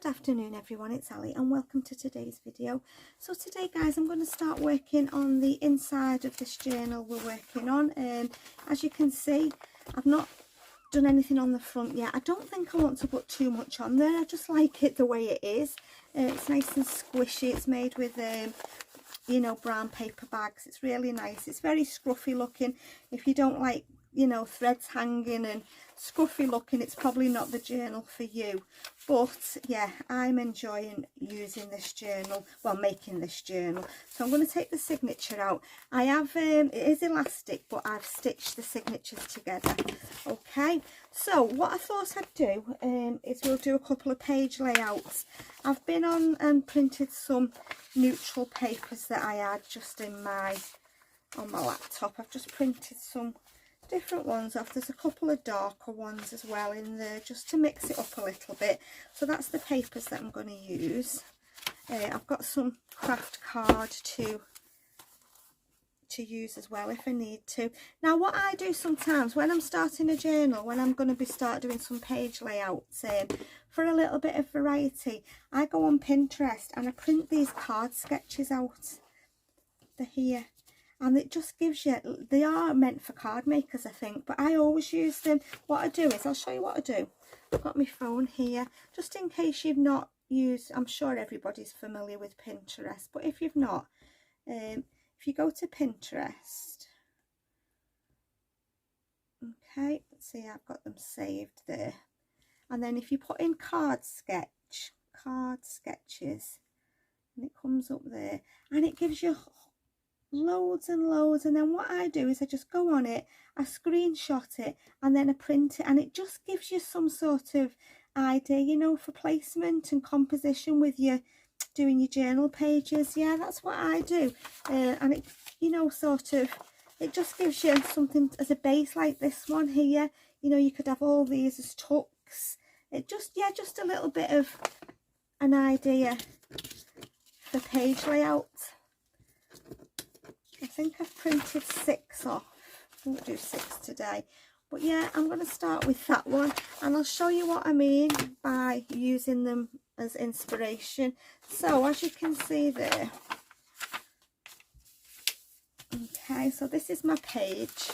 Good afternoon everyone, it's Ali and welcome to today's video. So today guys, I'm going to start working on the inside of this journal we're working on. As you can see, I've not done anything on the front yet. I don't think I want to put too much on there. I just like it the way it is. It's nice and squishy. It's made with you know, brown paper bags. It's really nice. It's very scruffy looking. If you don't like, you know, threads hanging and scruffy looking, it's probably not the journal for you. But yeah, I'm enjoying using this journal, well, making this journal. So I'm going to take the signature out. I have it is elastic, but I've stitched the signatures together. Okay, so what I thought I'd do is we'll do a couple of page layouts. I've been on and printed some neutral papers that I had just on my laptop. I've just printed some different ones off. There's a couple of darker ones as well in there just to mix it up a little bit. So that's the papers that I'm going to use. I've got some craft card to use as well if I need to. Now what I do sometimes when I'm starting a journal, when I'm going to start doing some page layouts, for a little bit of variety, I go on Pinterest and I print these card sketches out. They're here. And it just gives you, they are meant for card makers I think, but I always use them. What I do is, I'll show you what I do. I've got my phone here, just in case you've not used, I'm sure everybody's familiar with Pinterest, but if you've not, if you go to Pinterest, okay, let's see, I've got them saved there. And then if you put in card sketches, and it comes up there, and it gives you loads and loads. And then what I do is I just go on it, I screenshot it, and then I print it, and it just gives you some sort of idea, you know, for placement and composition with your doing your journal pages. Yeah, that's what I do. And it, you know, sort of, it just gives you something as a base, like this one here. You know, you could have all these as tucks. It just, yeah, just a little bit of an idea for page layout. I think I've printed 6 off. I won't do 6 today, but yeah, I'm going to start with that one and I'll show you what I mean by using them as inspiration. So as you can see there, okay, so this is my page.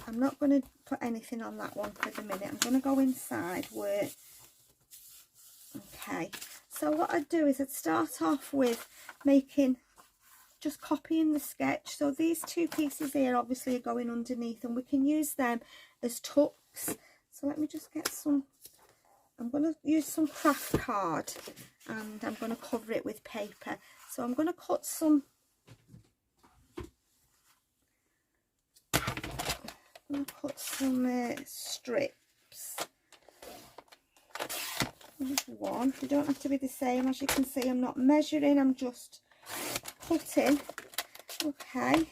I'm not going to put anything on that one for the minute. I'm going to go inside where, okay, so what I'd do is I'd start off with making, just copying the sketch. So these 2 pieces here obviously are going underneath and we can use them as tucks. So let me just get some, I'm going to use some craft card and I'm going to cover it with paper. So I'm going to cut some, strips. There's one. They don't have to be the same. As you can see, I'm not measuring, I'm just cutting. Okay,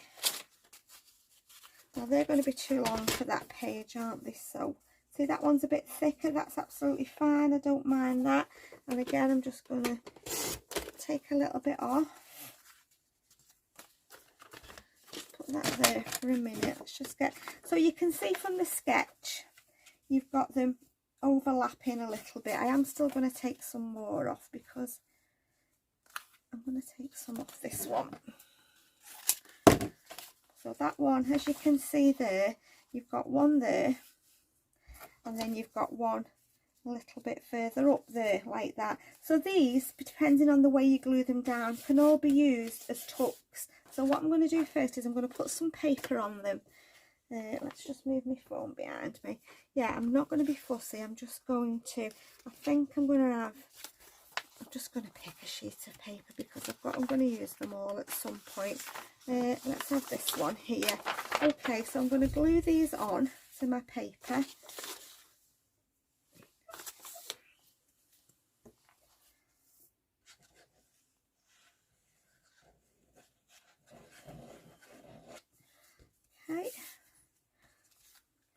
now they're going to be too long for that page, aren't they? So see, that one's a bit thicker, that's absolutely fine, I don't mind that. And again, I'm just going to take a little bit off, put that there for a minute. Let's just get, so you can see from the sketch you've got them overlapping a little bit. I am still going to take some more off because I'm going to take some off this one. So that one, as you can see there, you've got one there, and then you've got one a little bit further up there, like that. So these, depending on the way you glue them down, can all be used as tucks. So what I'm going to do first is I'm going to put some paper on them. Let's just move my phone behind me. Yeah, I'm not going to be fussy. I'm just going to, I think I'm going to have, I'm just going to pick a sheet of paper because I'm going to use them all at some point. Let's have this one here. Okay, so I'm going to glue these on to my paper. Okay,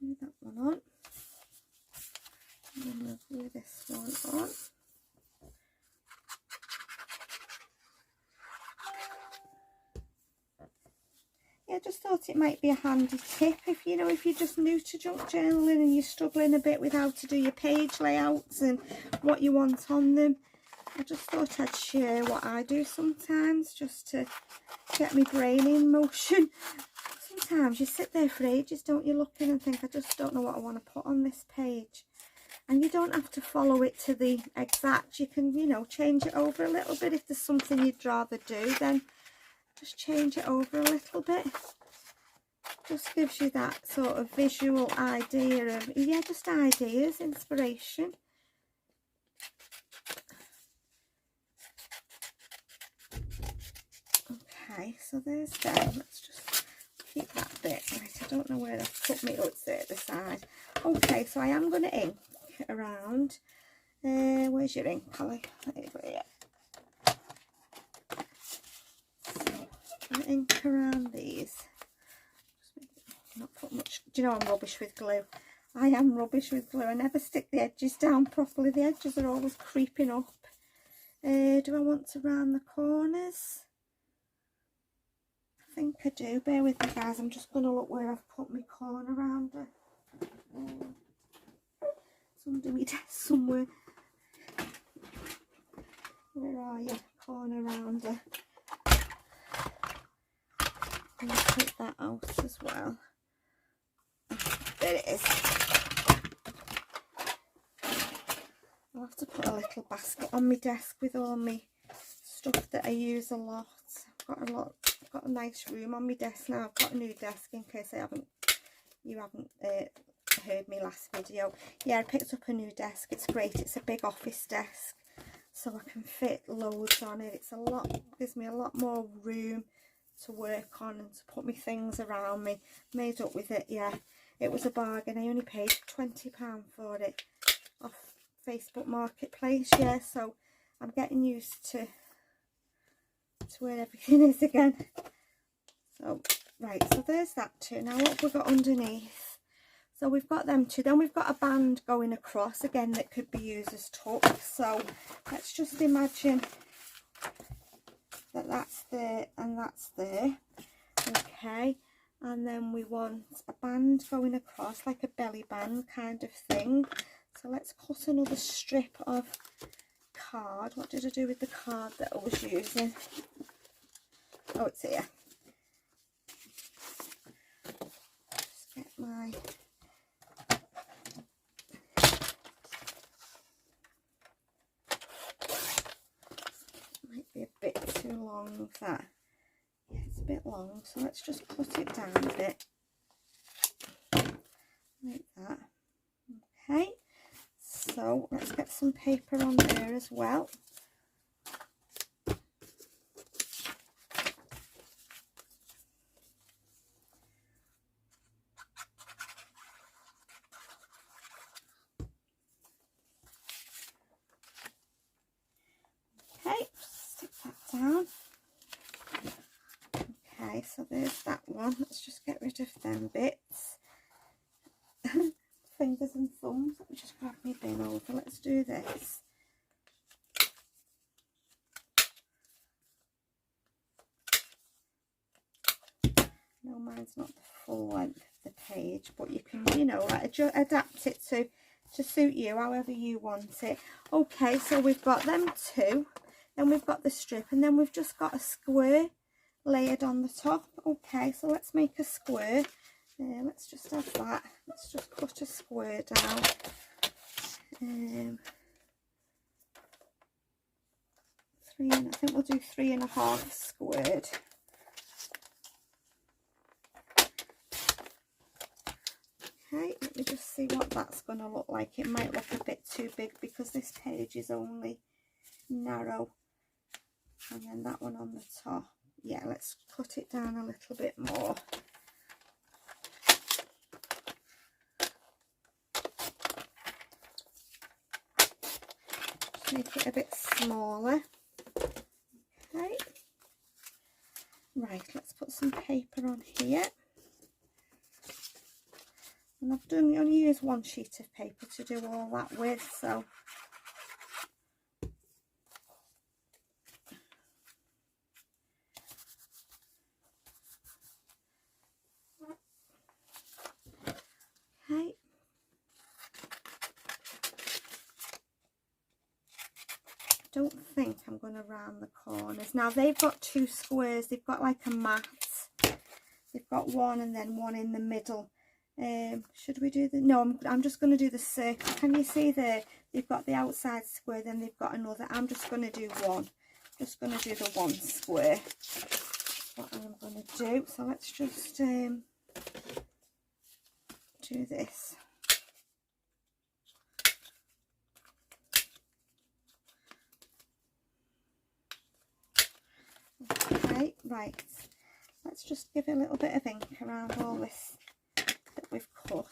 glue that one on. I'm going to glue this one on. Yeah, just thought it might be a handy tip if you know, if you're just new to junk journaling and you're struggling a bit with how to do your page layouts and what you want on them. I just thought I'd share what I do sometimes just to get my brain in motion. Sometimes you sit there for ages, don't you, looking and think, I just don't know what I want to put on this page. And you don't have to follow it to the exact. You can, you know, change it over a little bit. If there's something you'd rather do, then just change it over a little bit. Just gives you that sort of visual idea of, yeah, just ideas, inspiration. Okay, so there's them. Let's just keep that bit. Right, I don't know where I've put me. Oh, it's there at the side. Okay, so I am going to ink around. Where's your ink, Holly? Yeah. So, ink around these. Not put much. Do you know I'm rubbish with glue? I am rubbish with glue. I never stick the edges down properly. The edges are always creeping up. Do I want to round the corners? I think I do. Bear with me, guys. I'm just going to look where I've put my corner rounder. It's under my desk somewhere. Where are you? Corner rounder. I'm going to take that out as well. There it is. I'll have to put a little basket on my desk with all my stuff that I use a lot. I've got a nice room on my desk now. I've got a new desk in case you haven't heard me last video. Yeah, I picked up a new desk. It's great. It's a big office desk, so I can fit loads on it. It's a lot, gives me a lot more room to work on and to put my things around me. Made up with it, yeah. It was a bargain. I only paid £20 for it off Facebook Marketplace, yeah. So I'm getting used to where everything is again. So right, so there's that too. Now what have we got underneath? So we've got them two. Then we've got a band going across again that could be used as tuck. So let's just imagine that that's there and that's there. Okay, and then we want a band going across, like a belly band kind of thing. So let's cut another strip of card. What did I do with the card that I was using? Oh, it's here. Just get my... Might be a bit too long, that. Yeah, it's a bit long, so let's just cut it down a bit. Like that. Okay. So let's get some paper on there as well. Okay, stick that down. Okay, so there's that one. Let's just get rid of them bits. Fingers and thumbs. Let me just grab my bin over. Let's do this. No, mine's not the full length of the page, but you can, you know, like, adapt it to suit you however you want it. Okay, so we've got them two, then we've got the strip, and then we've just got a square layered on the top. Okay, so let's make a square. Let's just have that. Let's just cut a square down. I think we'll do 3.5 squared. Okay, let me just see what that's going to look like. It might look a bit too big because this page is only narrow. And then that one on the top. Yeah, let's cut it down a little bit more. Just make it a bit smaller. Okay. Right, let's put some paper on here. And I've only used one sheet of paper to do all that with, so don't think I'm going to round the corners. Now they've got 2 squares, they've got like a mat, they've got one and then one in the middle. Should we do the, no, I'm just going to do the circle. Can you see there, they've got the outside square, then they've got another. I'm just going to do one, just going to do the 1 square. That's what I'm going to do. So let's just do this. Okay, right, let's just give a little bit of ink around all this that we've cut.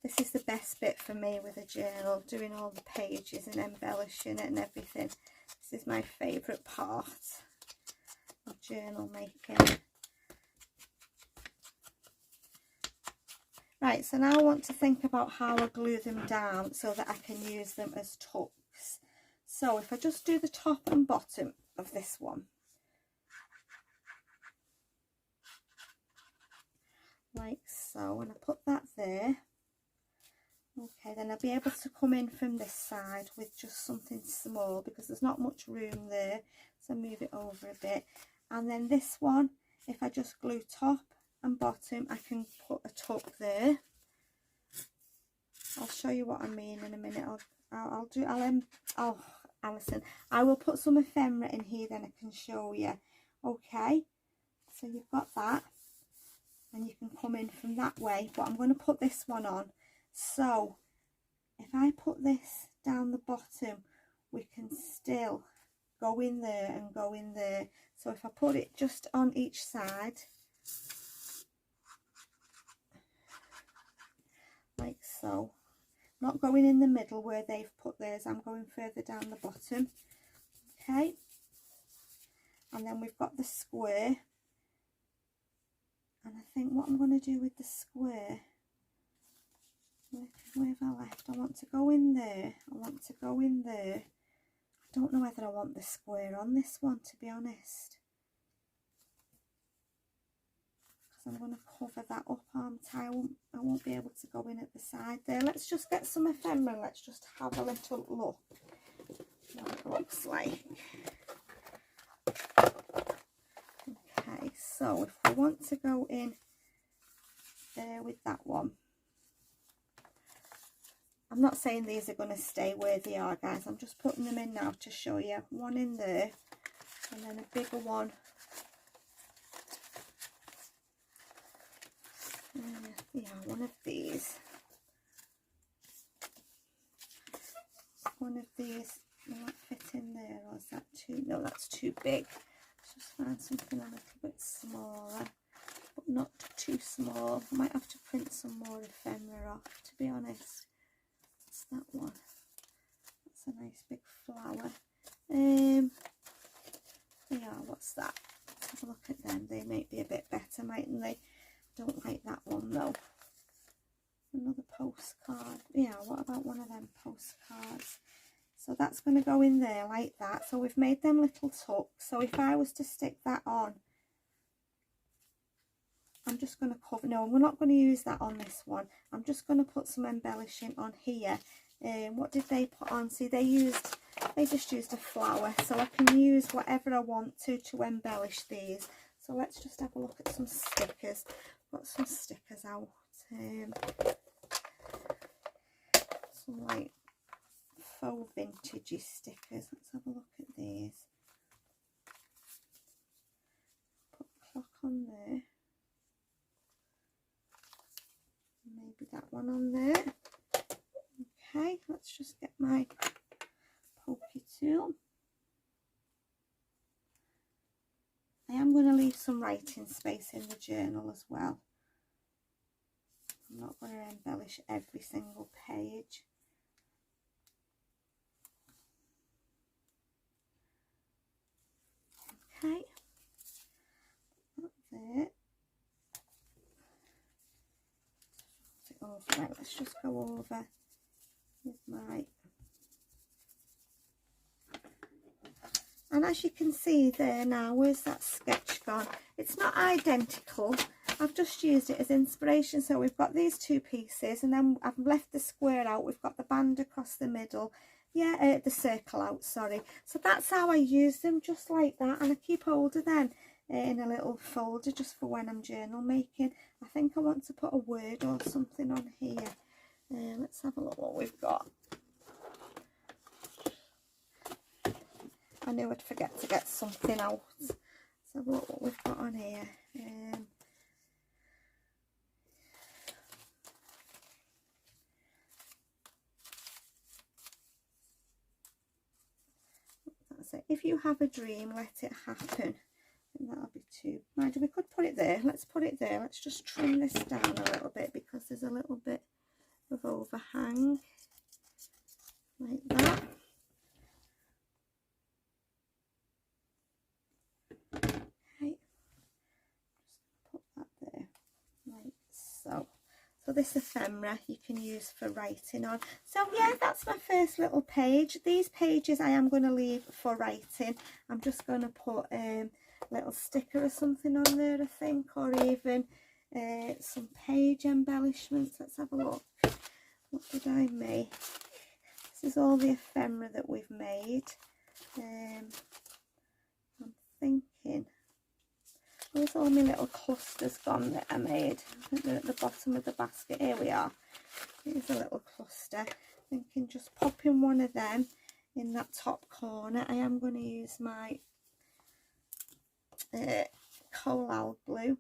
This is the best bit for me with a journal, doing all the pages and embellishing it and everything. This is my favourite part of journal making. Right, so now I want to think about how I glue them down so that I can use them as tucks. So if I just do the top and bottom of this one, like so, and I put that there. Okay, then I'll be able to come in from this side with just something small because there's not much room there, so move it over a bit. And then this one, if I just glue top and bottom, I can put a tuck there. I'll show you what I mean in a minute. Alison, I will put some ephemera in here, then I can show you. Okay, so you've got that, and you can come in from that way, but I'm going to put this one on. So if I put this down the bottom, we can still go in there and go in there. So if I put it just on each side, like so, not going in the middle where they've put theirs, I'm going further down the bottom. Okay, and then we've got the square, and I think what I'm going to do with the square, where have I left? I want to go in there, I want to go in there. I don't know whether I want the square on this one, to be honest, because I'm going to cover that up, aren't I? I won't be able to go in at the side there. Let's just get some ephemera, let's just have a little look what it looks like. Okay, so if we want to go in there with that one, I'm not saying these are going to stay where they are, guys. I'm just putting them in now to show you. One in there, and then a bigger one. Yeah, one of these. One of these. Will that fit in there, or is that too? No, that's too big. Let's just find something a little bit smaller, but not too small. I might have to print some more ephemera off, to be honest. That one, that's a nice big flower. Yeah, what's that? Let's have a look at them. They might be a bit better, mightn't they? Don't like that one though. Another postcard. Yeah, what about one of them postcards? So that's going to go in there like that. So we've made them little tucks. So if I was to stick that on, I'm just going to cover, no, we're not going to use that on this one. I'm just going to put some embellishing on here. What did they put on? See, they just used a flower, so I can use whatever I want to embellish these. So let's just have a look at some stickers. Got some stickers out. Some like faux vintagey stickers. Let's have a look at these. Put a clock on there. Maybe that one on there. Okay, let's just get my pokey tool. I am going to leave some writing space in the journal as well. I'm not going to embellish every single page. Okay, that there. Right, let's just go over with my, and as you can see there now, where's that sketch gone? it's not identical. I've just used it as inspiration. So we've got these two pieces, and then I've left the square out. We've got the band across the middle. Yeah, the circle out, sorry. So that's how I use them, just like that. And I keep hold of them in a little folder just for when I'm journal making. I think I want to put a word or something on here. Let's have a look what we've got. I knew I'd forget to get something out. Let's have a look what we've got on here. That's it. If you have a dream, let it happen. And that'll be too. Mind you, we could put it there. Let's put it there. Let's just trim this down a little bit because there's a little bit of overhang. Like that. Okay. Just put that there. Like so. So this ephemera you can use for writing on. So yeah, that's my first little page. These pages I am going to leave for writing. I'm just going to put little sticker or something on there, I think, or even some page embellishments. Let's have a look. What did I make? This is all the ephemera that we've made. I'm thinking, where's all my little clusters gone that I made? I think they're at the bottom of the basket. Here we are. Here's a little cluster. Thinking just popping one of them in that top corner. I am going to use my Collall glue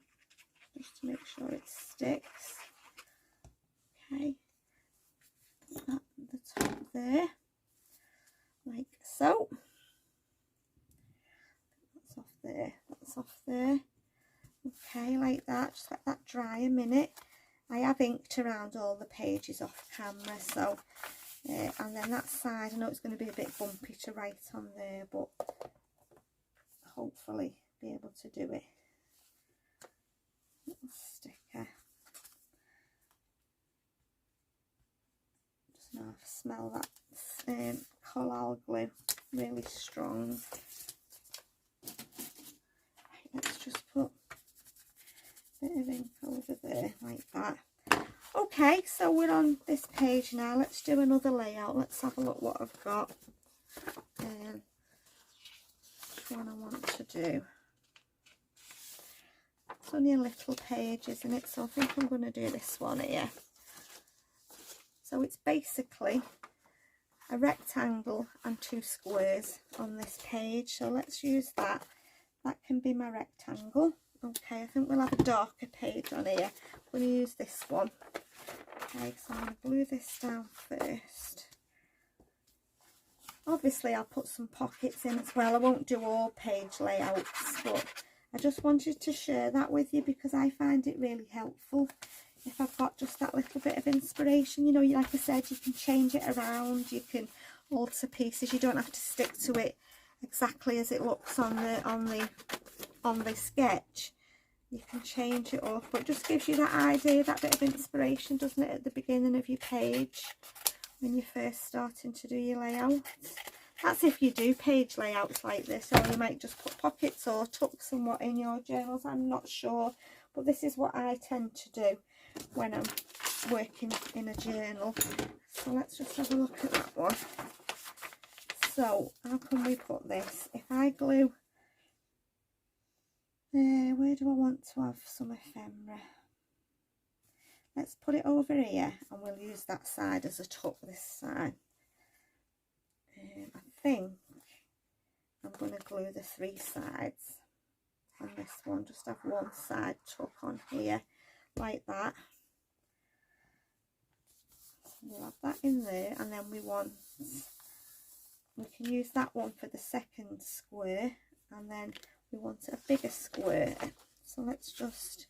just to make sure it sticks. Okay, at the top there, like so. That's off there, that's off there. Okay, like that. Just let that dry a minute. I have inked around all the pages off camera, so and then that side, I know it's going to be a bit bumpy to write on there, but hopefully be able to do it. Little sticker. Just now smell that Collall glue, really strong. Right, let's just put a bit of ink over there like that. Okay, so we're on this page now. Let's do another layout. Let's have a look what I've got. Which one I want to do. It's only a little page, isn't it? So I think I'm going to do this one here. So it's basically a rectangle and two squares on this page. So let's use that. That can be my rectangle. Okay, I think we'll have a darker page on here. I'm going to use this one. Okay, so I'm going to glue this down first. Obviously I'll put some pockets in as well. I won't do all page layouts, but I just wanted to share that with you because I find it really helpful if I've got just that little bit of inspiration. You know, like I said, you can change it around, you can alter pieces, you don't have to stick to it exactly as it looks on the sketch. You can change it up, but it just gives you that idea, that bit of inspiration, doesn't it, at the beginning of your page when you're first starting to do your layouts. That's if you do page layouts like this, or you might just put pockets or tuck somewhat in your journals. I'm not sure, but this is what I tend to do when I'm working in a journal. So let's just have a look at that one. So how can we put this? If I glue, where do I want to have some ephemera? Let's put it over here and we'll use that side as a tuck, this side. I think I'm going to glue the three sides on this one. Just have one side tuck on here like that. So we'll have that in there, and then we can use that one for the second square, and then we want a bigger square. So let's just,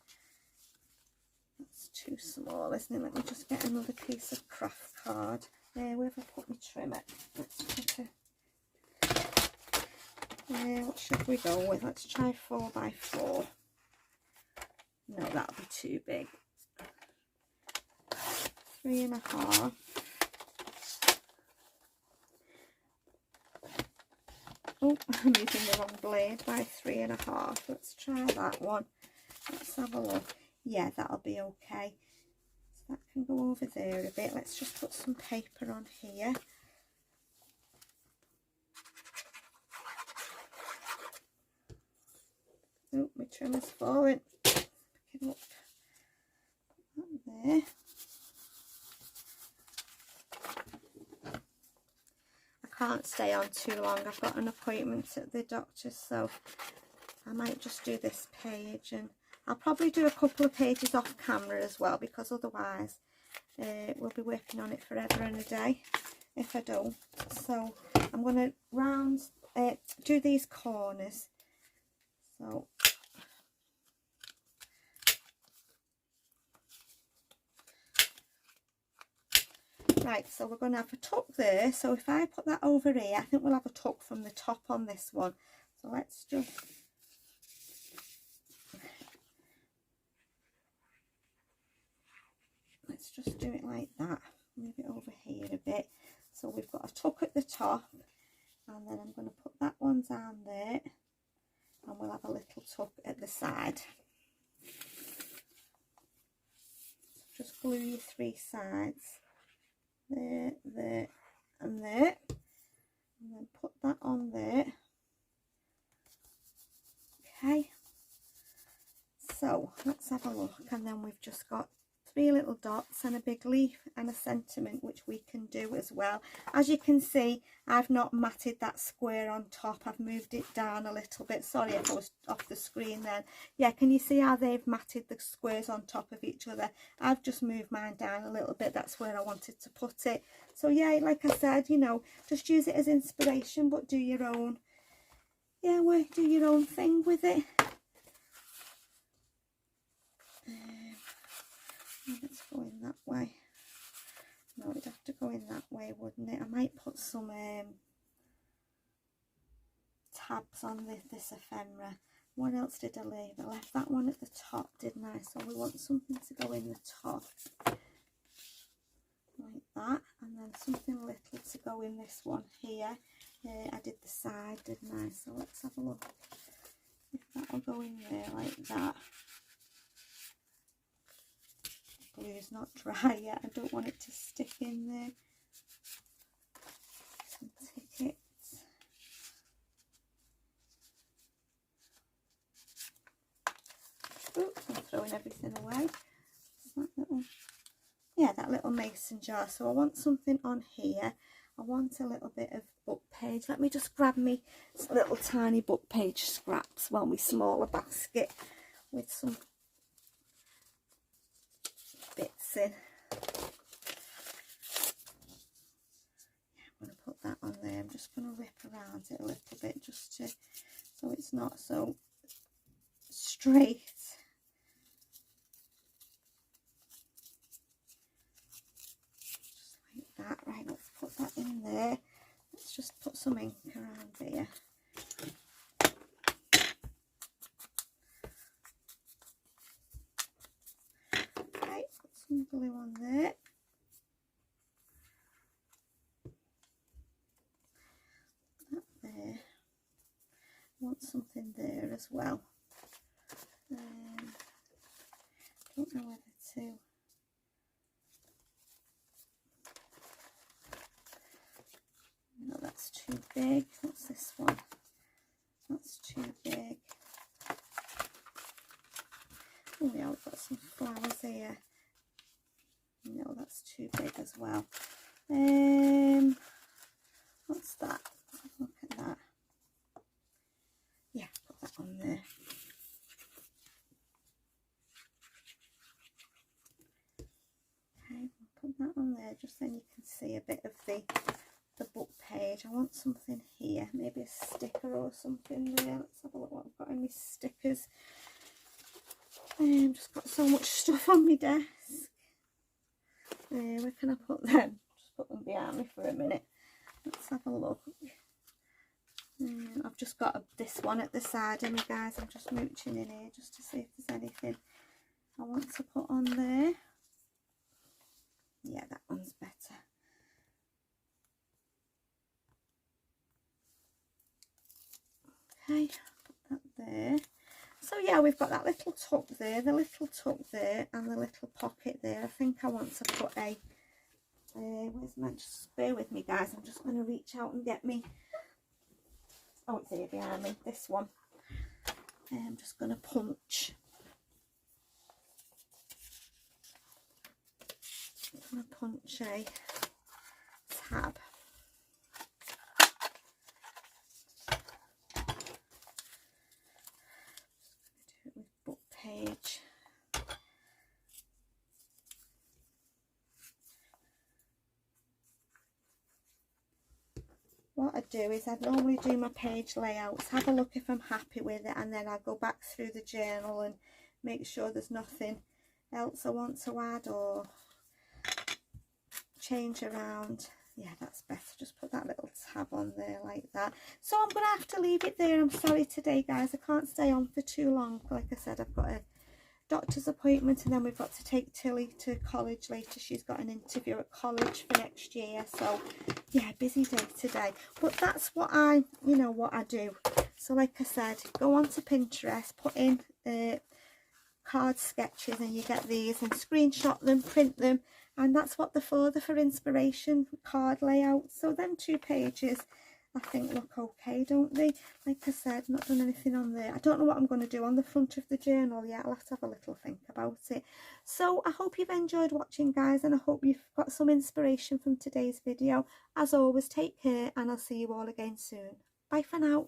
that's too small, isn't it? Let me just get another piece of craft card. Where have I put my trimmer? Let's put what should we go with? Let's try 4x4. No, that'll be too big. 3.5. Oh, I'm using the wrong blade by 3.5. Let's try that one. Let's have a look. Yeah, that'll be okay. So that can go over there a bit. Let's just put some paper on here. Oh, my trimmer's falling. Pick it up. That there. I can't stay on too long. I've got an appointment at the doctor's, so I might just do this page, and I'll probably do a couple of pages off camera as well, because otherwise we'll be working on it forever and a day if I don't. So I'm going to do these corners. So right, so we're going to have a tuck there. So if I put that over here, I think we'll have a tuck from the top on this one. So let's just do it like that. Move it over here a bit. So we've got a tuck at the top, and then I'm going to put that one down there, and we'll have a little tuck at the side. So just glue your 3 sides. There, there, and there, and then put that on there. Okay, so let's have a look, and then we've just got 3 little dots and a big leaf and a sentiment, which we can do as well. As you can see, I've not matted that square on top. I've moved it down a little bit. Sorry if I was off the screen then. Yeah, can you see how they've matted the squares on top of each other? I've just moved mine down a little bit. That's where I wanted to put it. So yeah, like I said, you know, just use it as inspiration, but do your own, yeah, do your own thing with it. Let's go in that way. No, it'd have to go in that way, wouldn't it? I might put some tabs on this ephemera. What else did I leave? I left that one at the top, didn't I? So we want something to go in the top, like that, and then something little to go in this one here. I did the side, didn't I? So let's have a look if that'll go in there like that. Glue is not dry yet. I don't want it to stick in there. Some tickets. Oops, I'm throwing everything away. That little, yeah, that little mason jar. So I want something on here. I want a little bit of book page. Let me just grab me little tiny book page scraps, well, my smaller basket with some bits in. I'm going to put that on there. I'm just going to rip around it a little bit just to, so it's not so straight. Just like that. Right, let's put that in there. Let's just put some ink around here. Some glue on there. That there. I want something there as well. Don't know whether to. No, that's too big. What's this one? That's too big. Oh yeah, we've got some flowers here. No, that's too big as well. What's that? Look at that. Yeah, put that on there. Okay, we'll put that on there, just then you can see a bit of the book page. I want something here, maybe a sticker or something there. Let's have a look what I've got in my stickers. I've just got so much stuff on my desk. Where can I put them? Just put them behind me for a minute. Let's have a look. I've just got this one at the side of me, guys. I'm just mooching in here just to see if there's anything I want to put on there. Yeah, that one's better. Okay, put that there. So yeah, we've got that little tuck there, the little tuck there, and the little pocket there. I think I want to put a, where's my, just bear with me guys, I'm just going to reach out and get me, oh it's here behind me, this one. I'm just going to punch. I'm going to punch a tab. Do it with book page. What I do is I normally do my page layouts, have a look if I'm happy with it, and then I go back through the journal and make sure there's nothing else I want to add or change around. Yeah, that's better. Just put that little tab on there like that. So I'm going to have to leave it there. I'm sorry today, guys. I can't stay on for too long. Like I said, I've got a doctor's appointment, and then we've got to take Tilly to college later. She's got an interview at college for next year. So yeah, busy day today. But that's what I, you know, what I do. So like I said, go on to Pinterest, put in card sketches, and you get these, and screenshot them, print them, and that's what they're for inspiration card layouts. So them 2 pages I think look okay, don't they? Like I said, not done anything on there. I don't know what I'm going to do on the front of the journal yet. I'll have to have a little think about it. So I hope you've enjoyed watching, guys, and I hope you've got some inspiration from today's video. As always, take care, and I'll see you all again soon. Bye for now.